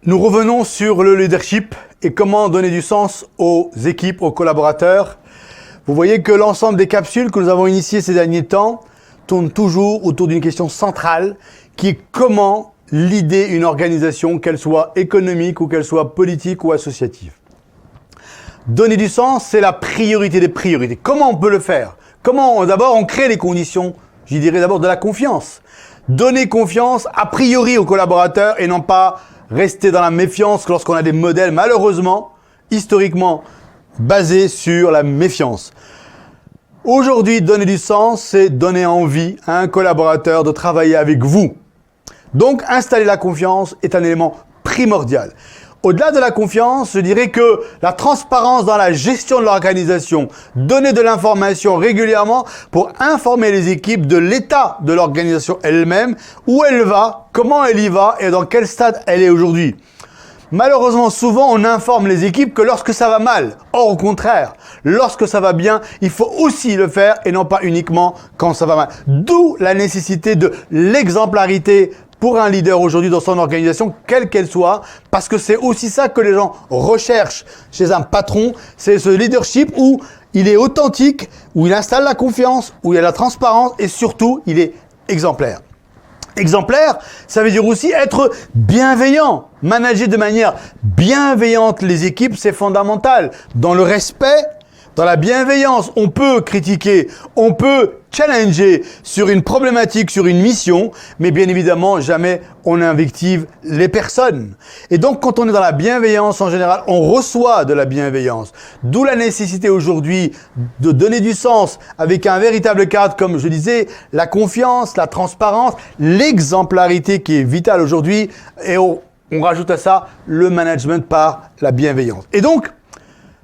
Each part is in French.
Nous revenons sur le leadership et comment donner du sens aux équipes, aux collaborateurs. Vous voyez que l'ensemble des capsules que nous avons initiées ces derniers temps tournent toujours autour d'une question centrale qui est comment leader une organisation, qu'elle soit économique ou qu'elle soit politique ou associative. Donner du sens, c'est la priorité des priorités. Comment on peut le faire? Comment d'abord on crée les conditions, je dirais d'abord de la confiance. Donner confiance a priori aux collaborateurs et non pas rester dans la méfiance lorsqu'on a des modèles malheureusement, historiquement, basés sur la méfiance. Aujourd'hui, donner du sens, c'est donner envie à un collaborateur de travailler avec vous. Donc, installer la confiance est un élément primordial. Au-delà de la confiance, je dirais que la transparence dans la gestion de l'organisation, donner de l'information régulièrement pour informer les équipes de l'état de l'organisation elle-même, où elle va, comment elle y va et dans quel stade elle est aujourd'hui. Malheureusement, souvent, on informe les équipes que lorsque ça va mal. Or, au contraire, lorsque ça va bien, il faut aussi le faire et non pas uniquement quand ça va mal. D'où la nécessité de l'exemplarité pour un leader aujourd'hui dans son organisation, quelle qu'elle soit, parce que c'est aussi ça que les gens recherchent chez un patron, c'est ce leadership où il est authentique, où il installe la confiance, où il y a la transparence et surtout, il est exemplaire. Exemplaire, ça veut dire aussi être bienveillant. Manager de manière bienveillante les équipes, c'est fondamental. Dans le respect, dans la bienveillance, on peut critiquer, on peut challenger sur une problématique, sur une mission, mais bien évidemment, jamais on invective les personnes. Et donc, quand on est dans la bienveillance, en général, on reçoit de la bienveillance. D'où la nécessité aujourd'hui de donner du sens avec un véritable cadre, comme je disais, la confiance, la transparence, l'exemplarité qui est vitale aujourd'hui, et on rajoute à ça le management par la bienveillance. Et donc,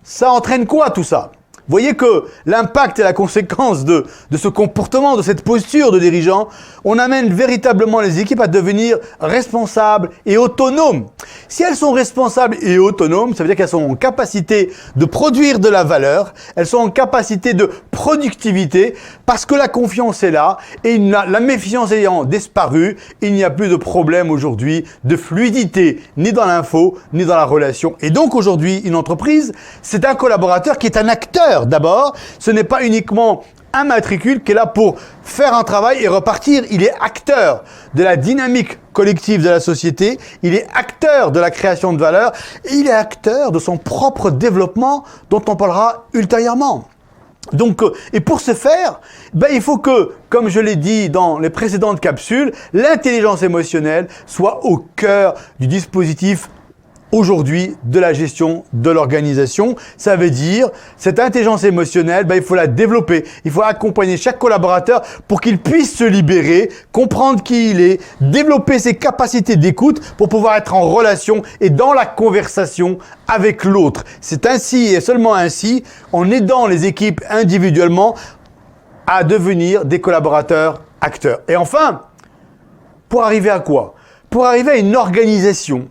ça entraîne quoi tout ça ? Vous voyez que l'impact et la conséquence de ce comportement, de cette posture de dirigeant, on amène véritablement les équipes à devenir responsables et autonomes. Si elles sont responsables et autonomes, ça veut dire qu'elles sont en capacité de produire de la valeur, elles sont en capacité de productivité, parce que la confiance est là, et la méfiance ayant disparu, il n'y a plus de problème aujourd'hui de fluidité, ni dans l'info, ni dans la relation. Et donc aujourd'hui, une entreprise, c'est un collaborateur qui est un acteur. D'abord, ce n'est pas uniquement un matricule qui est là pour faire un travail et repartir. Il est acteur de la dynamique collective de la société, il est acteur de la création de valeur et il est acteur de son propre développement dont on parlera ultérieurement. Donc, et pour ce faire, il faut que, comme je l'ai dit dans les précédentes capsules, l'intelligence émotionnelle soit au cœur du dispositif aujourd'hui de la gestion de l'organisation. Ça veut dire, cette intelligence émotionnelle, il faut la développer. Il faut accompagner chaque collaborateur pour qu'il puisse se libérer, comprendre qui il est, développer ses capacités d'écoute pour pouvoir être en relation et dans la conversation avec l'autre. C'est ainsi et seulement ainsi, en aidant les équipes individuellement à devenir des collaborateurs acteurs. Et enfin, pour arriver à quoi? Pour arriver à une organisation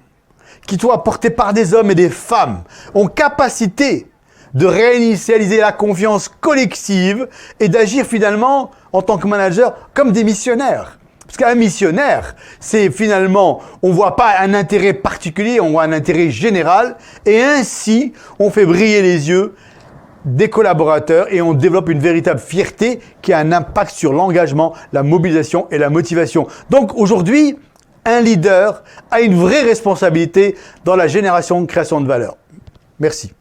qui soit porté par des hommes et des femmes, ont capacité de réinitialiser la confiance collective et d'agir finalement en tant que manager comme des missionnaires. Parce qu'un missionnaire, c'est finalement, on ne voit pas un intérêt particulier, on voit un intérêt général et ainsi, on fait briller les yeux des collaborateurs et on développe une véritable fierté qui a un impact sur l'engagement, la mobilisation et la motivation. Donc aujourd'hui, un leader a une vraie responsabilité dans la génération de création de valeur. Merci.